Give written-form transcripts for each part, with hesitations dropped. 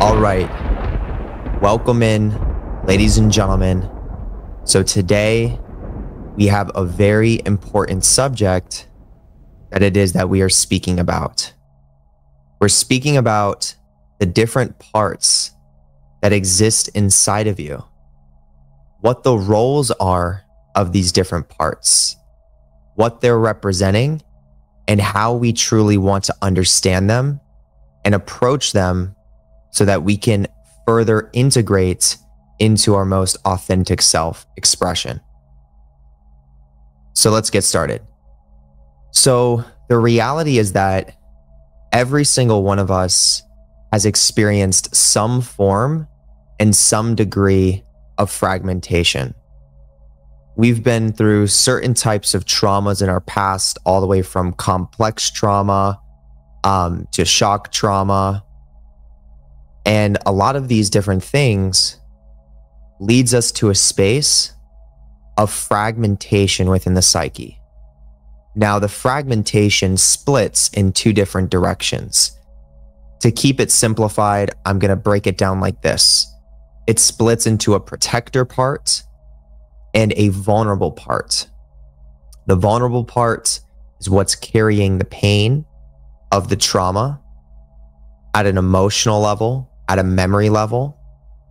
All right, welcome in, ladies and gentlemen. So today we have a very important subject that it is that we are speaking about. We're speaking about the different parts that exist inside of you, what the roles are of these different parts, what they're representing, and how we truly want to understand them and approach them so that we can further integrate into our most authentic self-expression. So let's get started. So the reality is that every single one of us has experienced some form and some degree of fragmentation. We've been through certain types of traumas in our past, all the way from complex trauma to shock trauma. And a lot of these different things leads us to a space of fragmentation within the psyche. Now, the fragmentation splits in two different directions. To keep it simplified, I'm going to break it down like this. It splits into a protector part and a vulnerable part. The vulnerable part is what's carrying the pain of the trauma at an emotional level, at a memory level.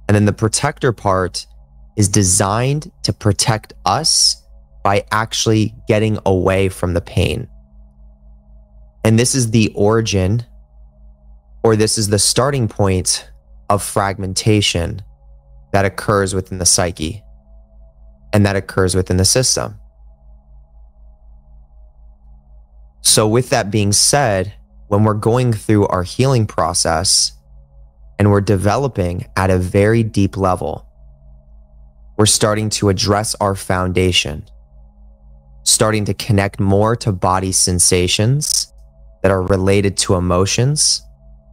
And then the protector part is designed to protect us by actually getting away from the pain. And this is the origin, or this is the starting point of fragmentation that occurs within the psyche and that occurs within the system. So with that being said, when we're going through our healing process and we're developing at a very deep level, we're starting to address our foundation, starting to connect more to body sensations that are related to emotions,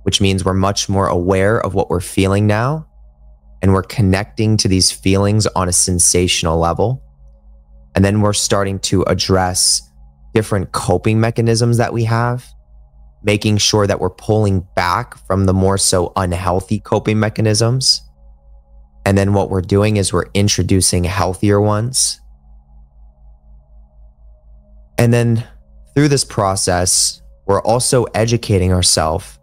which means we're much more aware of what we're feeling now, and we're connecting to these feelings on a sensational level. And then we're starting to address different coping mechanisms that we have, making sure that we're pulling back from the more so unhealthy coping mechanisms. And then what we're doing is we're introducing healthier ones. And then through this process, we're also educating ourselves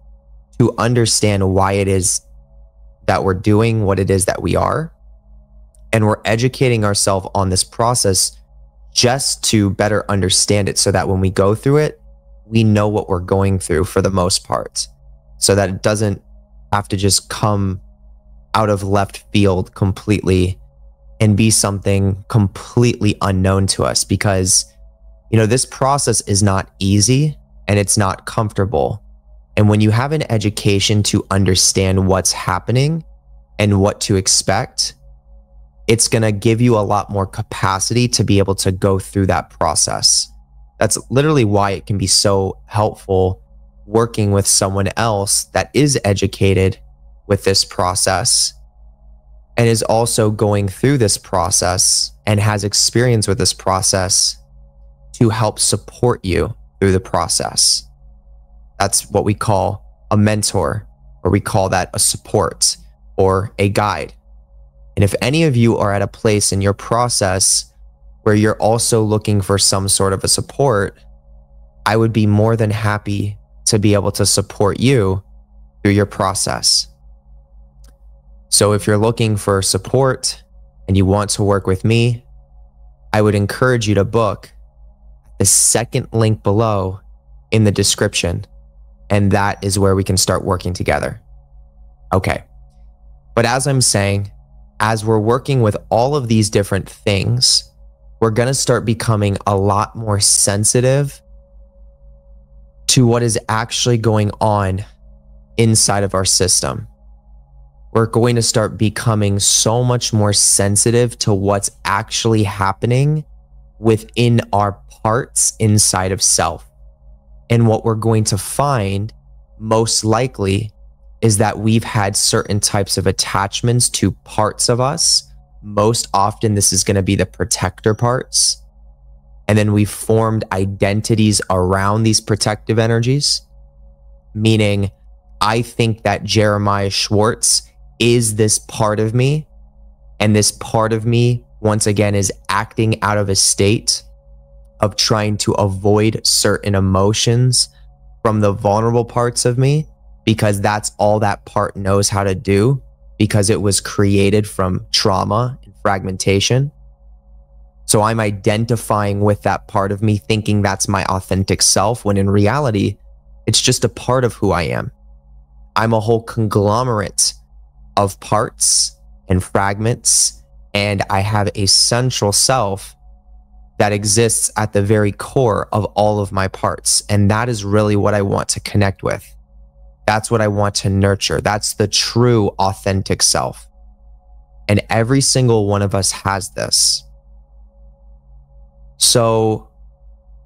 to understand why it is that we're doing what it is that we are. And we're educating ourselves on this process just to better understand it so that when we go through it, we know what we're going through for the most part, so that it doesn't have to just come out of left field completely and be something completely unknown to us. Because, this process is not easy and it's not comfortable. And when you have an education to understand what's happening and what to expect, it's going to give you a lot more capacity to be able to go through that process. That's literally why it can be so helpful working with someone else that is educated with this process and is also going through this process and has experience with this process to help support you through the process. That's what we call a mentor, or we call that a support or a guide. And if any of you are at a place in your process where you're also looking for some sort of a support, I would be more than happy to be able to support you through your process. So if you're looking for support and you want to work with me, I would encourage you to book the second link below in the description. And that is where we can start working together. Okay. But as I'm saying, as we're working with all of these different things, we're going to start becoming a lot more sensitive to what is actually going on inside of our system. We're going to start becoming so much more sensitive to what's actually happening within our parts inside of self. And what we're going to find most likely is that we've had certain types of attachments to parts of us. Most often, this is going to be the protector parts. And then we've formed identities around these protective energies, meaning I think that Jeremiah Schwartz is this part of me. And this part of me, once again, is acting out of a state of trying to avoid certain emotions from the vulnerable parts of me, because that's all that part knows how to do, because it was created from trauma and fragmentation. So I'm identifying with that part of me, thinking that's my authentic self, when in reality, it's just a part of who I am. I'm a whole conglomerate of parts and fragments, and I have a central self that exists at the very core of all of my parts. And that is really what I want to connect with. That's what I want to nurture. That's the true authentic self. And every single one of us has this. So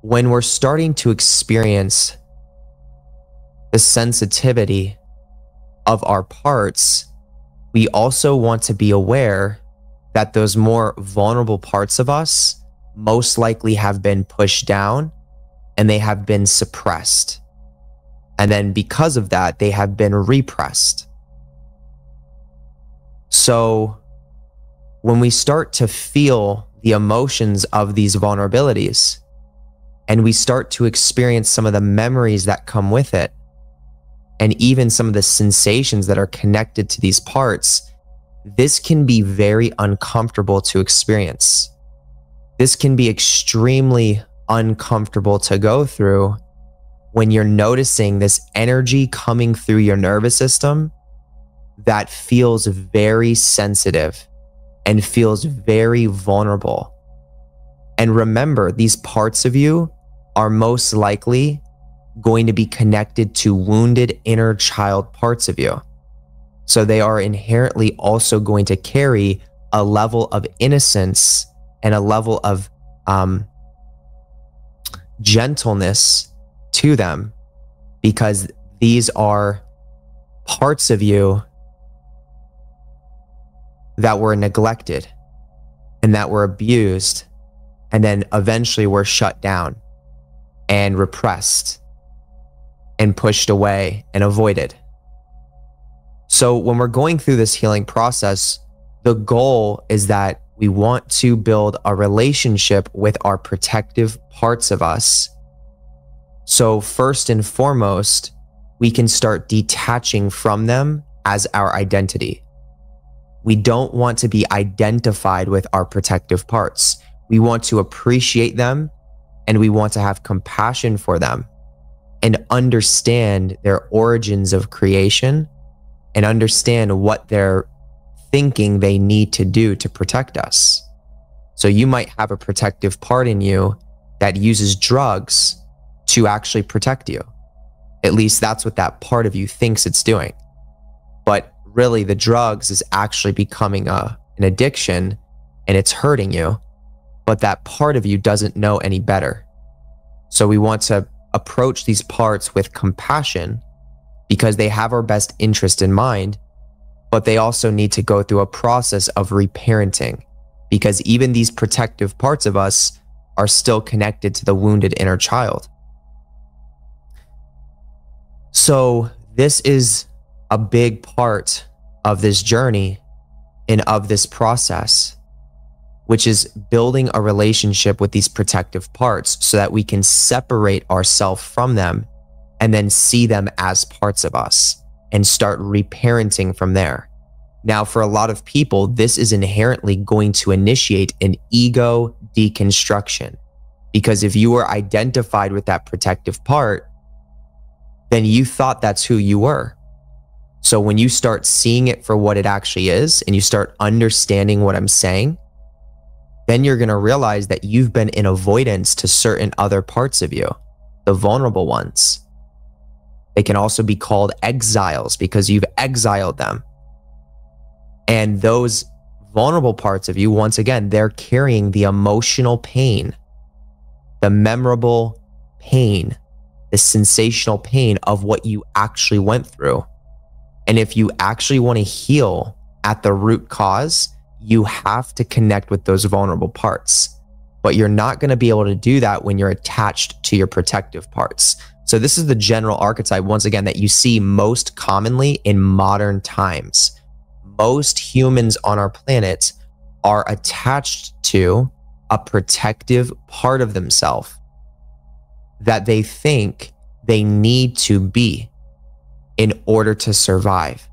when we're starting to experience the sensitivity of our parts, we also want to be aware that those more vulnerable parts of us most likely have been pushed down and they have been suppressed. And then because of that, they have been repressed. So when we start to feel the emotions of these vulnerabilities and we start to experience some of the memories that come with it, and even some of the sensations that are connected to these parts, this can be very uncomfortable to experience. This can be extremely uncomfortable to go through when you're noticing this energy coming through your nervous system that feels very sensitive and feels very vulnerable. And remember, these parts of you are most likely going to be connected to wounded inner child parts of you. So they are inherently also going to carry a level of innocence and a level of gentleness to them, because these are parts of you that were neglected and that were abused and then eventually were shut down and repressed and pushed away and avoided. So when we're going through this healing process, the goal is that we want to build a relationship with our protective parts of us. So first and foremost, we can start detaching from them as our identity. We don't want to be identified with our protective parts. We want to appreciate them, and we want to have compassion for them and understand their origins of creation and understand what they're thinking they need to do to protect us. So you might have a protective part in you that uses drugs to actually protect you. At least that's what that part of you thinks it's doing. But really, the drugs is actually becoming an addiction, and it's hurting you. But that part of you doesn't know any better. So we want to approach these parts with compassion, because they have our best interest in mind, but they also need to go through a process of reparenting, because even these protective parts of us are still connected to the wounded inner child. So this is a big part of this journey and of this process, which is building a relationship with these protective parts so that we can separate ourselves from them and then see them as parts of us and start reparenting from there. Now, for a lot of people, this is inherently going to initiate an ego deconstruction, because if you were identified with that protective part, then you thought that's who you were. So when you start seeing it for what it actually is, and you start understanding what I'm saying, then you're going to realize that you've been in avoidance to certain other parts of you, the vulnerable ones. They can also be called exiles because you've exiled them. And those vulnerable parts of you, once again, they're carrying the emotional pain, the memorable pain, the sensational pain of what you actually went through. And if you actually want to heal at the root cause, you have to connect with those vulnerable parts. But you're not going to be able to do that when you're attached to your protective parts. So this is the general archetype, once again, that you see most commonly in modern times. Most humans on our planet are attached to a protective part of themselves that they think they need to be in order to survive.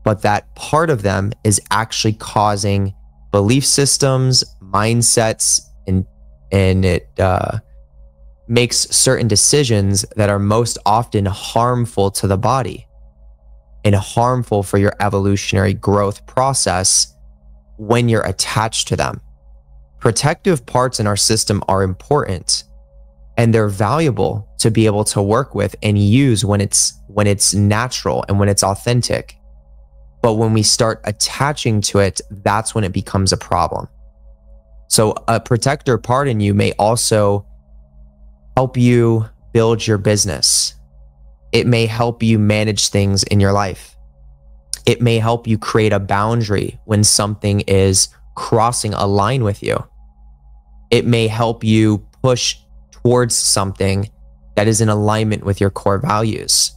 But that part of them is actually causing belief systems, mindsets, and it makes certain decisions that are most often harmful to the body and harmful for your evolutionary growth process when you're attached to them. Protective parts in our system are important, and they're valuable to be able to work with and use when it's natural and when it's authentic. But when we start attaching to it, that's when it becomes a problem. So a protector part in you may also help you build your business. It may help you manage things in your life. It may help you create a boundary when something is crossing a line with you. It may help you push towards something that is in alignment with your core values.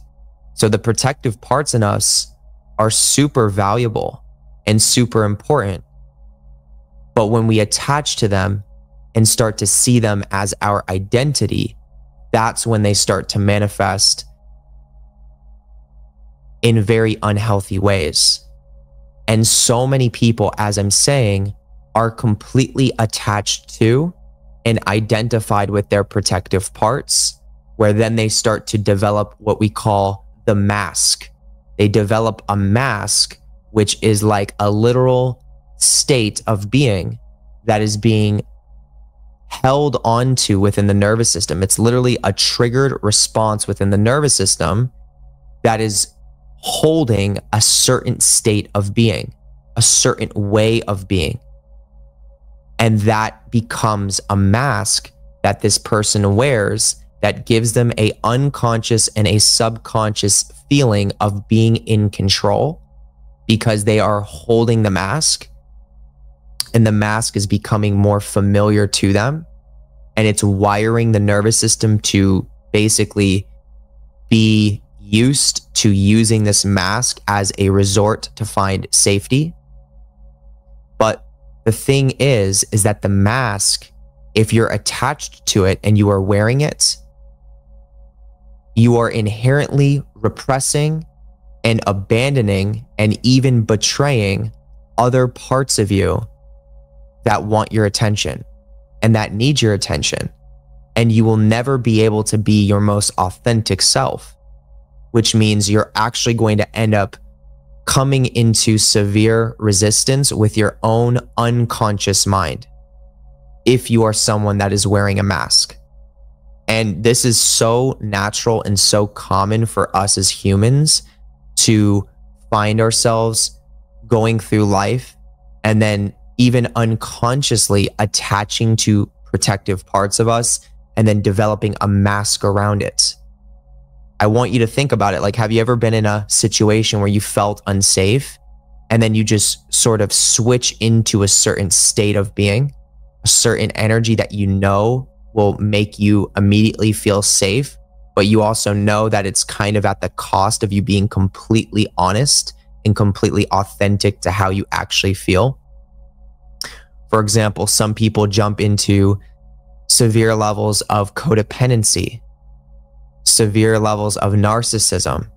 So the protective parts in us are super valuable and super important. But when we attach to them and start to see them as our identity, that's when they start to manifest in very unhealthy ways. And so many people, as I'm saying, are completely attached to and identified with their protective parts, where then they start to develop what we call the mask. They develop a mask, which is like a literal state of being that is being held onto within the nervous system. It's literally a triggered response within the nervous system that is holding a certain state of being, a certain way of being. And that becomes a mask that this person wears that gives them an unconscious and a subconscious feeling of being in control, because they are holding the mask and the mask is becoming more familiar to them, and it's wiring the nervous system to basically be used to using this mask as a resort to find safety. But the thing is that the mask, if you're attached to it and you are wearing it, you are inherently repressing and abandoning and even betraying other parts of you that want your attention and that need your attention. And you will never be able to be your most authentic self, which means you're actually going to end up coming into severe resistance with your own unconscious mind if you are someone that is wearing a mask. And this is so natural and so common for us as humans to find ourselves going through life and then even unconsciously attaching to protective parts of us and then developing a mask around it. I want you to think about it. Like, have you ever been in a situation where you felt unsafe and then you just sort of switch into a certain state of being, a certain energy that you know will make you immediately feel safe, but you also know that it's kind of at the cost of you being completely honest and completely authentic to how you actually feel? For example, some people jump into severe levels of codependency, severe levels of narcissism,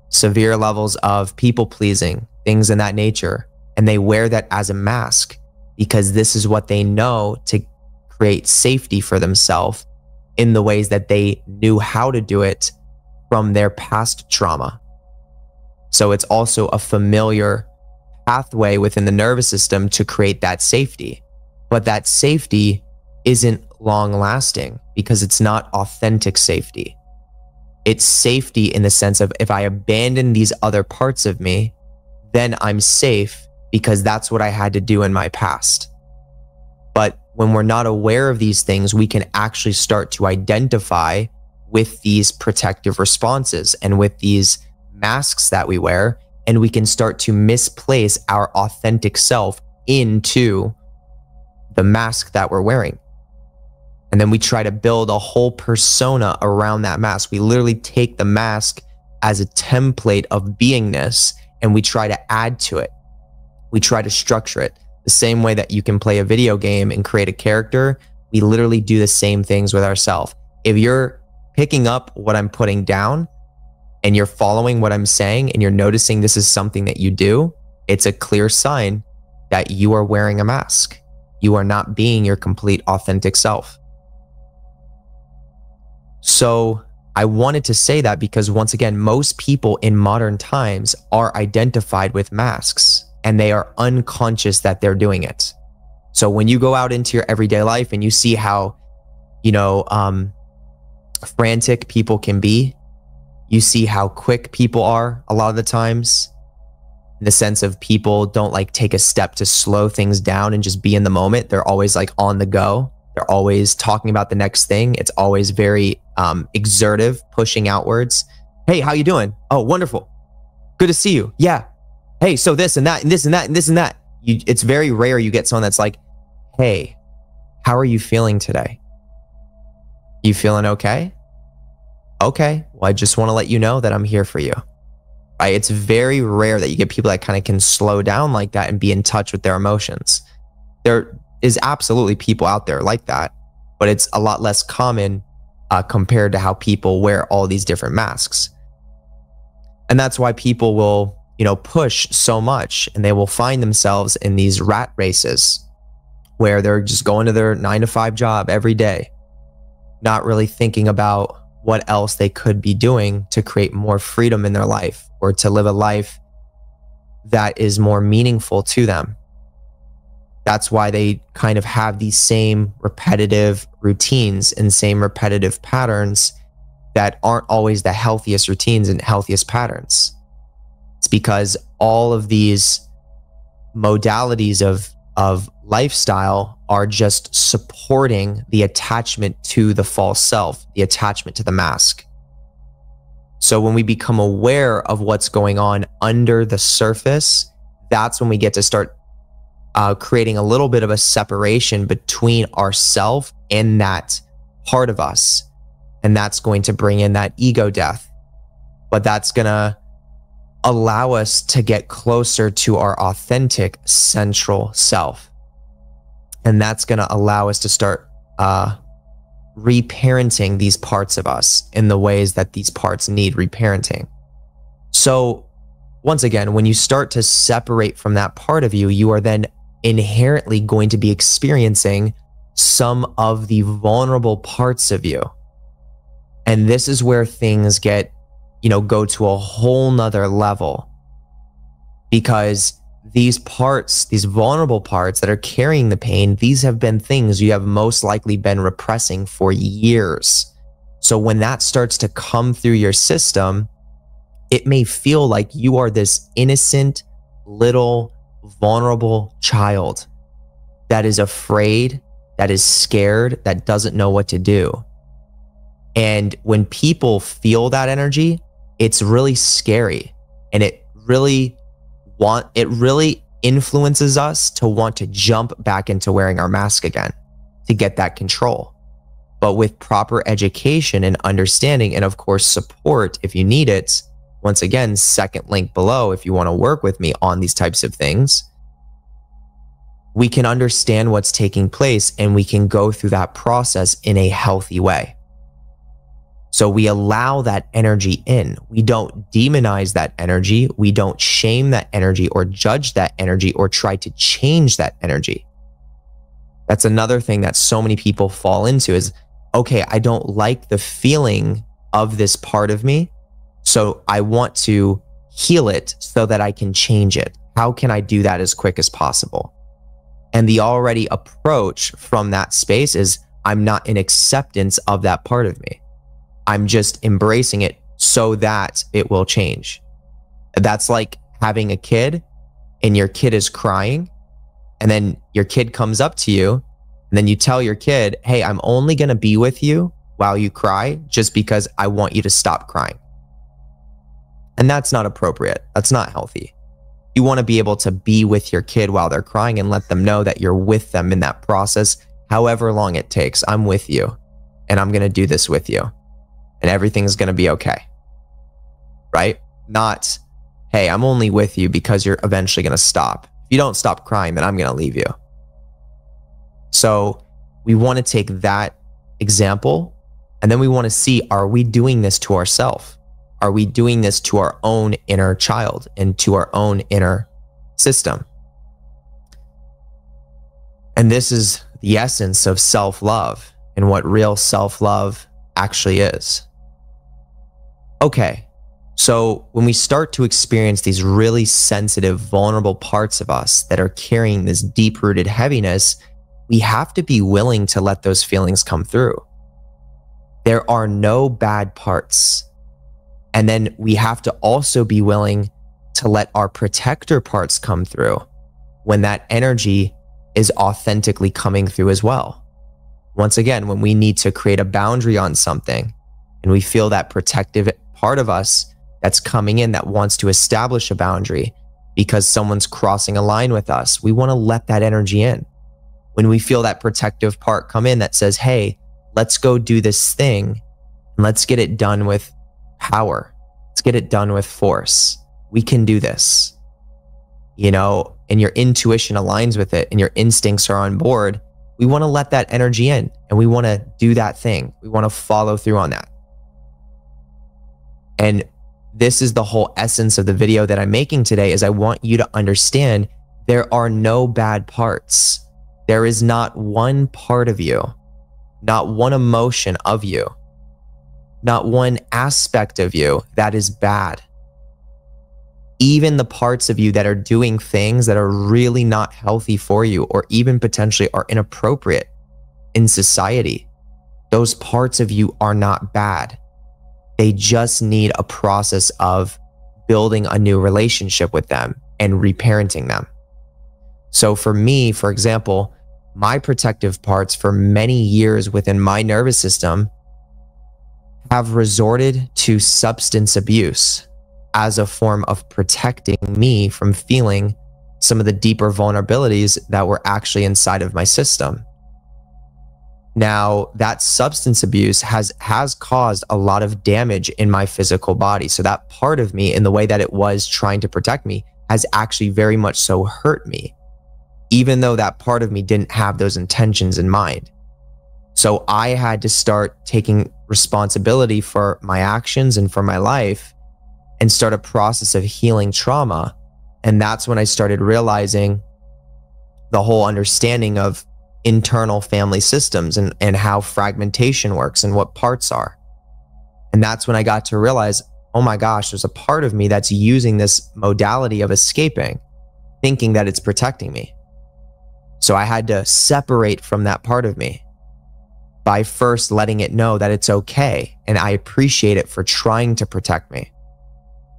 severe levels of people pleasing, things in that nature. And they wear that as a mask because this is what they know to create safety for themselves in the ways that they knew how to do it from their past trauma. So it's also a familiar pathway within the nervous system to create that safety. But that safety isn't long lasting because it's not authentic safety. It's safety in the sense of, if I abandon these other parts of me, then I'm safe because that's what I had to do in my past. But when we're not aware of these things, we can actually start to identify with these protective responses and with these masks that we wear, and we can start to misplace our authentic self into the mask that we're wearing. And then we try to build a whole persona around that mask. We literally take the mask as a template of beingness and we try to add to it. We try to structure it. The same way that you can play a video game and create a character, we literally do the same things with ourselves. If you're picking up what I'm putting down and you're following what I'm saying and you're noticing this is something that you do, it's a clear sign that you are wearing a mask. You are not being your complete authentic self. So I wanted to say that because once again, most people in modern times are identified with masks and they are unconscious that they're doing it. So when you go out into your everyday life and you see how, frantic people can be, you see how quick people are a lot of the times, in the sense of people don't like take a step to slow things down and just be in the moment. They're always like on the go. They're always talking about the next thing. It's always very exertive, pushing outwards. Hey, how you doing? Oh, wonderful. Good to see you. Yeah. Hey, so this and that and this and that and this and that. It's very rare you get someone that's like, hey, how are you feeling today? You feeling okay? Okay. Well, I just want to let you know that I'm here for you. Right? It's very rare that you get people that kind of can slow down like that and be in touch with their emotions. There is absolutely people out there like that, but it's a lot less common compared to how people wear all these different masks. And that's why people will, push so much and they will find themselves in these rat races where they're just going to their 9-to-5 job every day, not really thinking about what else they could be doing to create more freedom in their life or to live a life that is more meaningful to them. That's why they kind of have these same repetitive routines and same repetitive patterns that aren't always the healthiest routines and healthiest patterns. It's because all of these modalities of lifestyle are just supporting the attachment to the false self, the attachment to the mask. So when we become aware of what's going on under the surface, that's when we get to start creating a little bit of a separation between ourself and that part of us. And that's going to bring in that ego death. But that's going to allow us to get closer to our authentic central self. And that's going to allow us to start reparenting these parts of us in the ways that these parts need reparenting. So once again, when you start to separate from that part of you, you are then inherently going to be experiencing some of the vulnerable parts of you. And this is where things get, go to a whole nother level, because these parts, these vulnerable parts that are carrying the pain, these have been things you have most likely been repressing for years. So when that starts to come through your system, it may feel like you are this innocent, little, vulnerable child that is afraid, that is scared, that doesn't know what to do. And when people feel that energy, it's really scary, and it really influences us to want to jump back into wearing our mask again to get that control. But with proper education and understanding, and of course support if you need it, once again, second link below if you want to work with me on these types of things, we can understand what's taking place and we can go through that process in a healthy way. So we allow that energy in. We don't demonize that energy. We don't shame that energy or judge that energy or try to change that energy. That's another thing that so many people fall into is, okay, I don't like the feeling of this part of me, so I want to heal it so that I can change it. How can I do that as quick as possible? And the already approach from that space is, I'm not in acceptance of that part of me. I'm just embracing it so that it will change. That's like having a kid and your kid is crying, and then your kid comes up to you and then you tell your kid, hey, I'm only going to be with you while you cry just because I want you to stop crying. And that's not appropriate. That's not healthy. You want to be able to be with your kid while they're crying and let them know that you're with them in that process, however long it takes, I'm with you and I'm going to do this with you and everything's going to be okay. Right? Not, hey, I'm only with you because you're eventually going to stop. If you don't stop crying, then I'm going to leave you. So we want to take that example and then we want to see, are we doing this to ourselves? Are we doing this to our own inner child and to our own inner system? And this is the essence of self-love and what real self-love actually is. Okay, so when we start to experience these really sensitive, vulnerable parts of us that are carrying this deep-rooted heaviness, we have to be willing to let those feelings come through. There are no bad parts. And then we have to also be willing to let our protector parts come through when that energy is authentically coming through as well. Once again, when we need to create a boundary on something and we feel that protective part of us that's coming in that wants to establish a boundary because someone's crossing a line with us, we want to let that energy in. When we feel that protective part come in that says, hey, let's go do this thing and let's get it done with power. Let's get it done with force. We can do this. You know, and your intuition aligns with it and your instincts are on board. We want to let that energy in and we want to do that thing. We want to follow through on that. And this is the whole essence of the video that I'm making today is I want you to understand there are no bad parts. There is not one part of you, not one emotion of you, not one aspect of you that is bad. Even the parts of you that are doing things that are really not healthy for you or even potentially are inappropriate in society, those parts of you are not bad. They just need a process of building a new relationship with them and reparenting them. So for me, for example, my protective parts for many years within my nervous system have resorted to substance abuse as a form of protecting me from feeling some of the deeper vulnerabilities that were actually inside of my system. Now, that substance abuse has caused a lot of damage in my physical body. So that part of me, in the way that it was trying to protect me, has actually very much so hurt me, even though that part of me didn't have those intentions in mind. So I had to start taking responsibility for my actions and for my life and start a process of healing trauma. And that's when I started realizing the whole understanding of internal family systems and how fragmentation works and what parts are. And that's when I got to realize, oh my gosh, there's a part of me that's using this modality of escaping, thinking that it's protecting me. So I had to separate from that part of me by first letting it know that it's okay and I appreciate it for trying to protect me.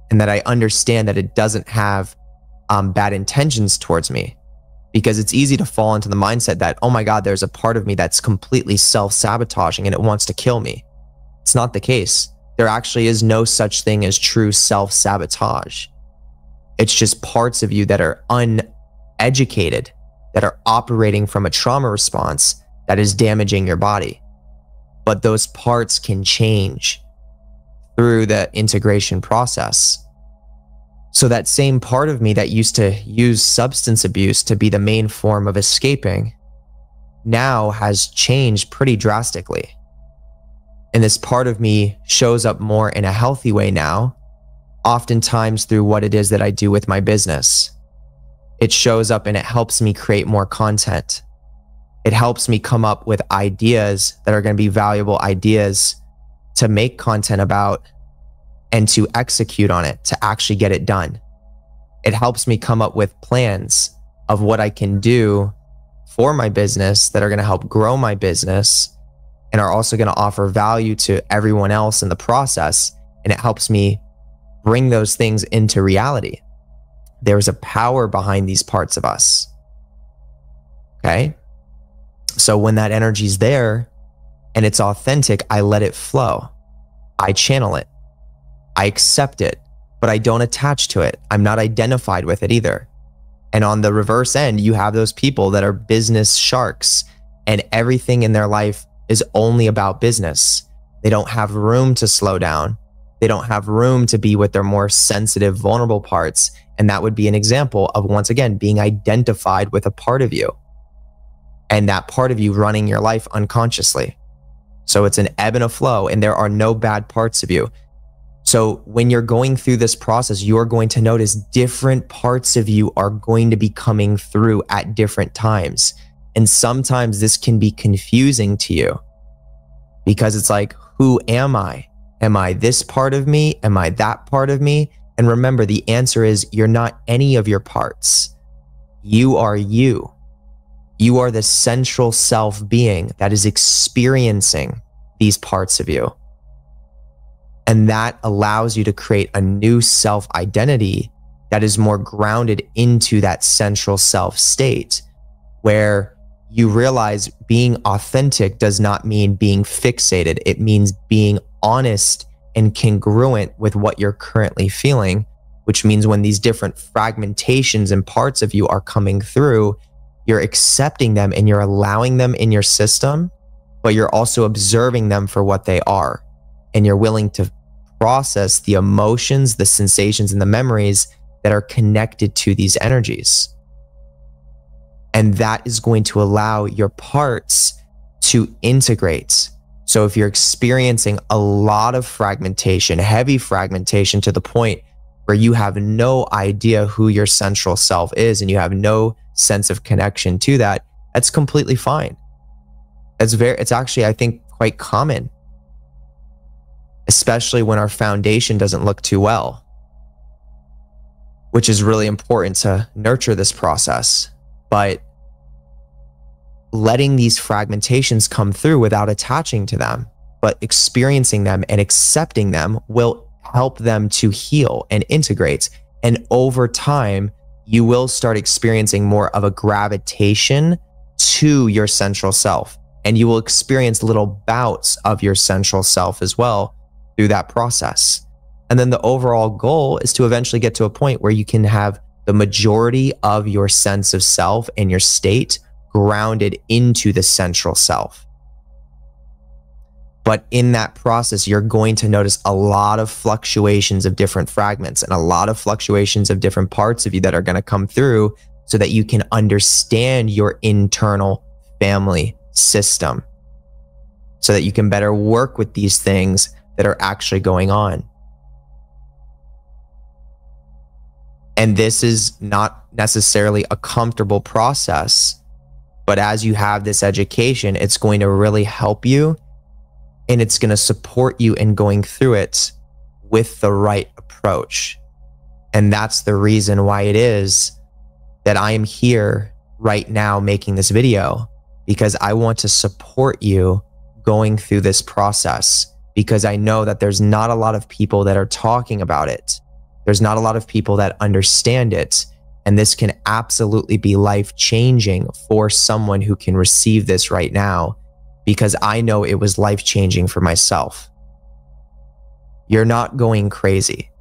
And that I understand that it doesn't have bad intentions towards me, because it's easy to fall into the mindset that, oh my God, there's a part of me that's completely self-sabotaging and it wants to kill me. It's not the case. There actually is no such thing as true self-sabotage. It's just parts of you that are uneducated, that are operating from a trauma response that is damaging your body. But those parts can change through the integration process. So that same part of me that used to use substance abuse to be the main form of escaping now has changed pretty drastically. And this part of me shows up more in a healthy way now, oftentimes through what it is that I do with my business. It shows up and it helps me create more content. It helps me come up with ideas that are going to be valuable ideas to make content about and to execute on it, to actually get it done. It helps me come up with plans of what I can do for my business that are going to help grow my business and are also going to offer value to everyone else in the process. And it helps me bring those things into reality. There's a power behind these parts of us. Okay? So when that energy's there and it's authentic, I let it flow. I channel it. I accept it, but I don't attach to it. I'm not identified with it either. And on the reverse end, you have those people that are business sharks and everything in their life is only about business. They don't have room to slow down. They don't have room to be with their more sensitive, vulnerable parts. And that would be an example of, once again, being identified with a part of you, and that part of you running your life unconsciously. So it's an ebb and a flow, and there are no bad parts of you. So when you're going through this process, you're going to notice different parts of you are going to be coming through at different times. And sometimes this can be confusing to you because it's like, who am I? Am I this part of me? Am I that part of me? And remember, the answer is you're not any of your parts. You are you. You are the central self being that is experiencing these parts of you. And that allows you to create a new self identity that is more grounded into that central self state, where you realize being authentic does not mean being fixated. It means being honest and congruent with what you're currently feeling, which means when these different fragmentations and parts of you are coming through, you're accepting them and you're allowing them in your system, but you're also observing them for what they are. And you're willing to process the emotions, the sensations, and the memories that are connected to these energies. And that is going to allow your parts to integrate. So if you're experiencing a lot of fragmentation, heavy fragmentation to the point where you have no idea who your central self is and you have no sense of connection to that, that's completely fine. It's actually, I think, quite common, especially when our foundation doesn't look too well, which is really important to nurture this process. But letting these fragmentations come through without attaching to them, but experiencing them and accepting them will help them to heal and integrate. And over time, you will start experiencing more of a gravitation to your central self. And you will experience little bouts of your central self as well through that process. And then the overall goal is to eventually get to a point where you can have the majority of your sense of self and your state grounded into the central self. But in that process, you're going to notice a lot of fluctuations of different fragments and a lot of fluctuations of different parts of you that are going to come through so that you can understand your internal family system, so that you can better work with these things that are actually going on. And this is not necessarily a comfortable process, but as you have this education, it's going to really help you and it's going to support you in going through it with the right approach. And that's the reason why it is that I am here right now making this video, because I want to support you going through this process, because I know that there's not a lot of people that are talking about it. There's not a lot of people that understand it. And this can absolutely be life-changing for someone who can receive this right now, because I know it was life-changing for myself. You're not going crazy.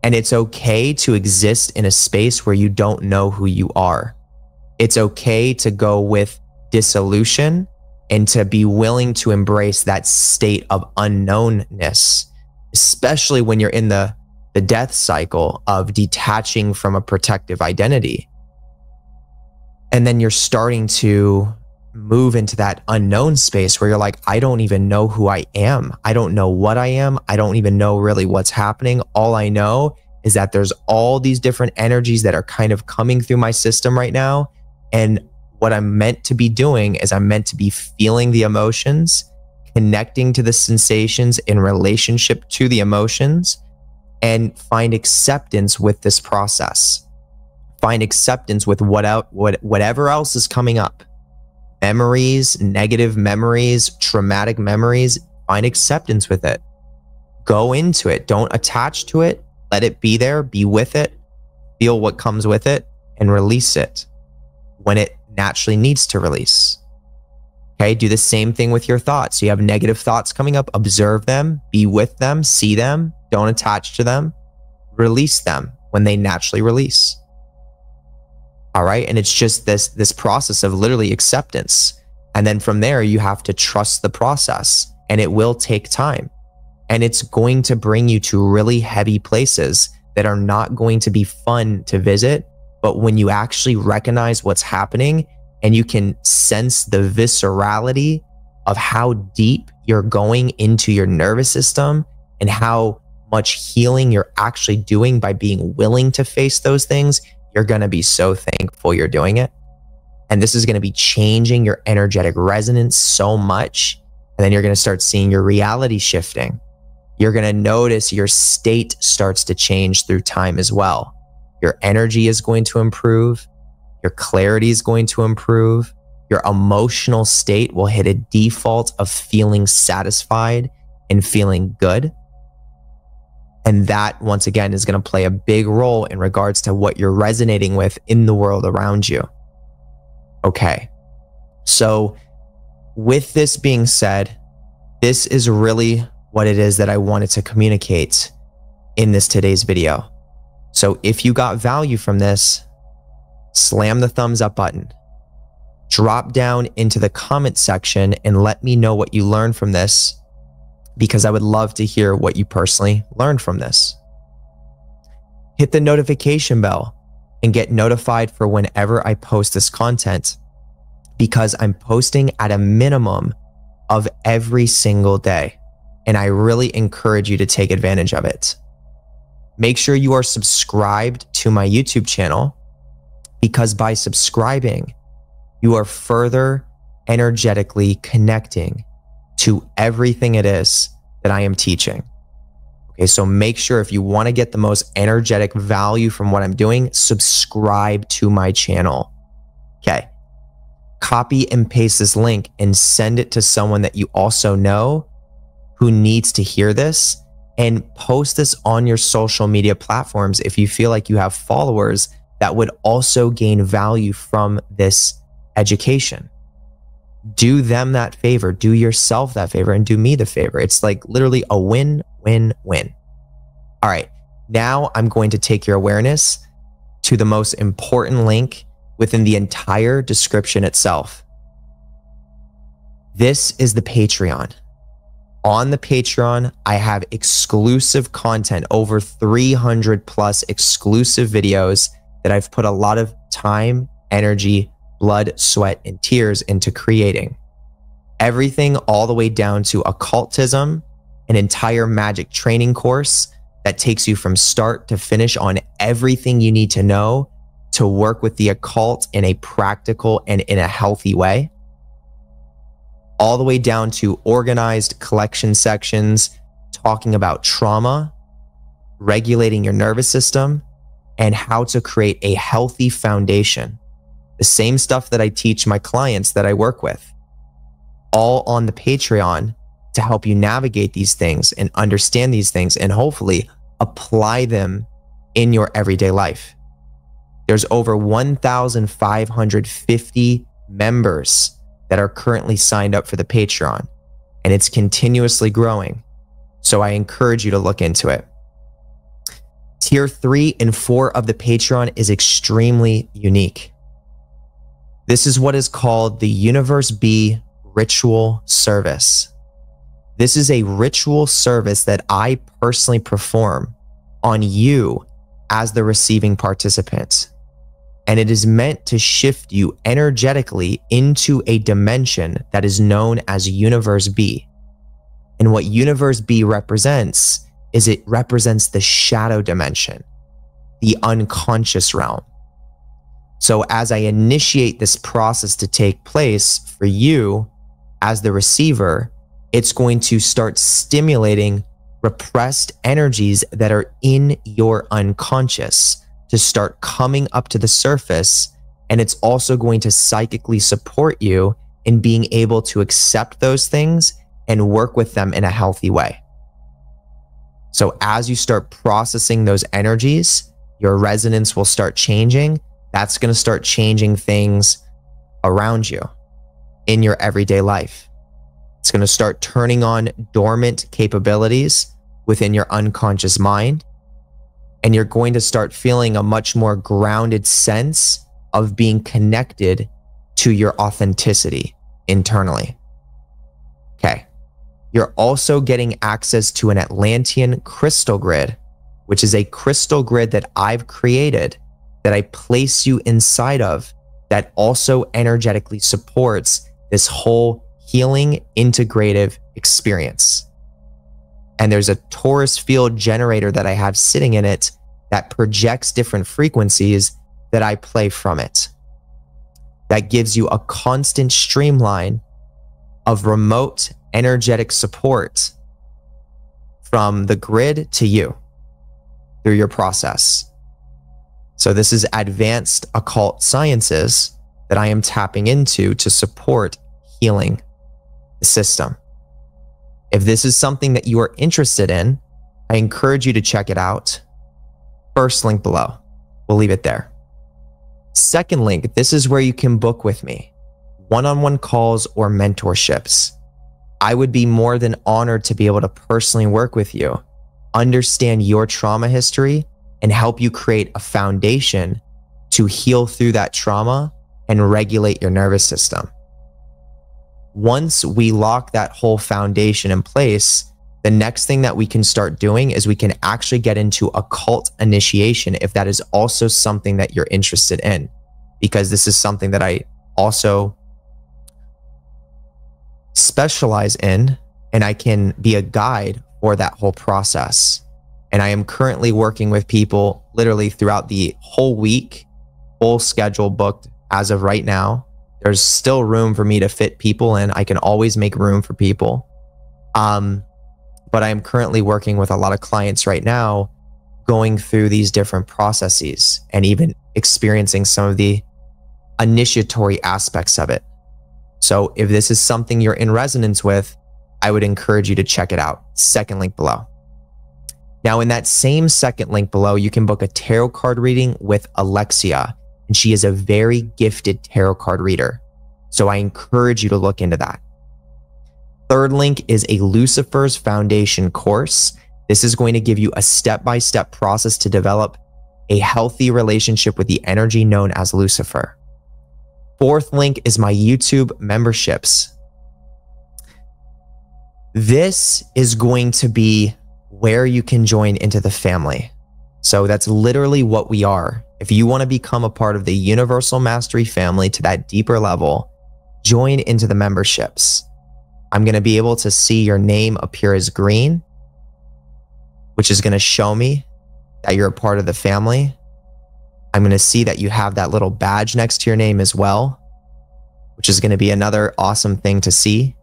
And it's okay to exist in a space where you don't know who you are. It's okay to go with dissolution and to be willing to embrace that state of unknownness, especially when you're in the death cycle of detaching from a protective identity. And then you're starting to move into that unknown space where you're like, I don't even know who I am. I don't know what I am. I don't even know really what's happening. All I know is that there's all these different energies that are kind of coming through my system right now. And what I'm meant to be doing is I'm meant to be feeling the emotions, connecting to the sensations in relationship to the emotions, and find acceptance with this process. Find acceptance with whatever else is coming up. Memories, negative memories, traumatic memories, find acceptance with it. Go into it. Don't attach to it. Let it be there. Be with it. Feel what comes with it and release it when it naturally needs to release. Okay, do the same thing with your thoughts. You have negative thoughts coming up, observe them, be with them, see them, don't attach to them, release them when they naturally release. All right, and it's just this process of literally acceptance. And then from there, you have to trust the process, and it will take time. And it's going to bring you to really heavy places that are not going to be fun to visit. But when you actually recognize what's happening and you can sense the viscerality of how deep you're going into your nervous system and how much healing you're actually doing by being willing to face those things, you're going to be so thankful you're doing it. And this is going to be changing your energetic resonance so much. And then you're going to start seeing your reality shifting. You're going to notice your state starts to change through time as well. Your energy is going to improve. Your clarity is going to improve. Your emotional state will hit a default of feeling satisfied and feeling good. And that, once again, is going to play a big role in regards to what you're resonating with in the world around you. Okay. So with this being said, this is really what it is that I wanted to communicate in this today's video. So if you got value from this, slam the thumbs up button. Drop down into the comment section and let me know what you learned from this, because I would love to hear what you personally learned from this. Hit the notification bell and get notified for whenever I post this content, because I'm posting at a minimum of every single day. And I really encourage you to take advantage of it. Make sure you are subscribed to my YouTube channel, because by subscribing, you are further energetically connecting to everything it is that I am teaching. Okay, so make sure, if you want to get the most energetic value from what I'm doing, subscribe to my channel. Okay, copy and paste this link and send it to someone that you also know who needs to hear this, and post this on your social media platforms if you feel like you have followers that would also gain value from this education. Do them that favor, do yourself that favor, and do me the favor. It's like literally a win-win-win. All right, now I'm going to take your awareness to the most important link within the entire description itself. This is the Patreon. On the Patreon, I have exclusive content, over 300 plus exclusive videos that I've put a lot of time, energy, blood, sweat, and tears into creating. Everything all the way down to occultism, an entire magic training course that takes you from start to finish on everything you need to know to work with the occult in a practical and in a healthy way. All the way down to organized collection sections, talking about trauma, regulating your nervous system, and how to create a healthy foundation. The same stuff that I teach my clients that I work with, all on the Patreon, to help you navigate these things and understand these things and hopefully apply them in your everyday life. There's over 1,550 members that are currently signed up for the Patreon, and it's continuously growing. So I encourage you to look into it. Tier 3 and 4 of the Patreon is extremely unique. This is what is called the Universe B Ritual Service. This is a ritual service that I personally perform on you as the receiving participant. And it is meant to shift you energetically into a dimension that is known as Universe B. And what Universe B represents is it represents the shadow dimension, the unconscious realm. So as I initiate this process to take place for you as the receiver, it's going to start stimulating repressed energies that are in your unconscious to start coming up to the surface. And it's also going to psychically support you in being able to accept those things and work with them in a healthy way. So as you start processing those energies, your resonance will start changing. That's going to start changing things around you in your everyday life. It's going to start turning on dormant capabilities within your unconscious mind. And you're going to start feeling a much more grounded sense of being connected to your authenticity, internally. Okay. You're also getting access to an Atlantean crystal grid, which is a crystal grid that I've created that I place you inside of that also energetically supports this whole healing integrative experience. And there's a torus field generator that I have sitting in it that projects different frequencies that I play from it. That gives you a constant streamline of remote energetic support from the grid to you through your process. So this is advanced occult sciences that I am tapping into to support healing the system. If this is something that you are interested in, I encourage you to check it out. First link below. We'll leave it there. Second link, this is where you can book with me. One-on-one calls or mentorships. I would be more than honored to be able to personally work with you, understand your trauma history, and help you create a foundation to heal through that trauma and regulate your nervous system. Once we lock that whole foundation in place, the next thing that we can start doing is we can actually get into occult initiation if that is also something that you're interested in, because this is something that I also specialize in, and I can be a guide for that whole process. And I am currently working with people literally throughout the whole week, full schedule booked as of right now. There's still room for me to fit people in. I can always make room for people. But I am currently working with a lot of clients right now, going through these different processes and even experiencing some of the initiatory aspects of it. So if this is something you're in resonance with, I would encourage you to check it out. Second link below. Now, in that same second link below, you can book a tarot card reading with Alexia, and she is a very gifted tarot card reader. So I encourage you to look into that. Third link is a Lucifer's Foundation course. This is going to give you a step-by-step process to develop a healthy relationship with the energy known as Lucifer. Fourth link is my YouTube memberships. This is going to be where you can join into the family. So that's literally what we are. If you want to become a part of the Universal Mastery family to that deeper level, join into the memberships. I'm going to be able to see your name appear as green, which is going to show me that you're a part of the family. I'm going to see that you have that little badge next to your name as well, which is going to be another awesome thing to see.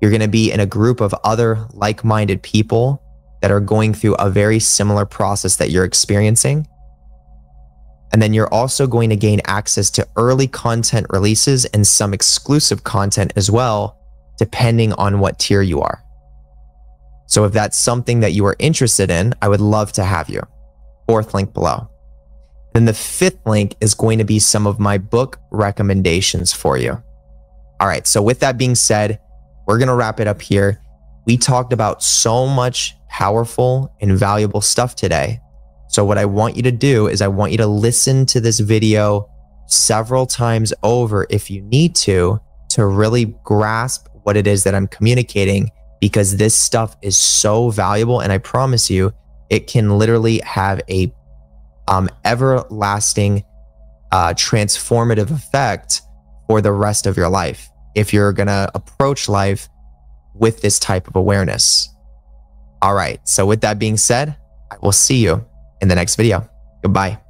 You're going to be in a group of other like-minded people that are going through a very similar process that you're experiencing. And then you're also going to gain access to early content releases and some exclusive content as well, depending on what tier you are. So if that's something that you are interested in, I would love to have you. Fourth link below. Then the fifth link is going to be some of my book recommendations for you. All right, so with that being said, we're going to wrap it up here. We talked about so much powerful and valuable stuff today. So what I want you to do is I want you to listen to this video several times over if you need to really grasp what it is that I'm communicating, because this stuff is so valuable. And I promise you, it can literally have a everlasting, transformative effect for the rest of your life if you're going to approach life with this type of awareness. All right. So with that being said, I will see you in the next video. Goodbye.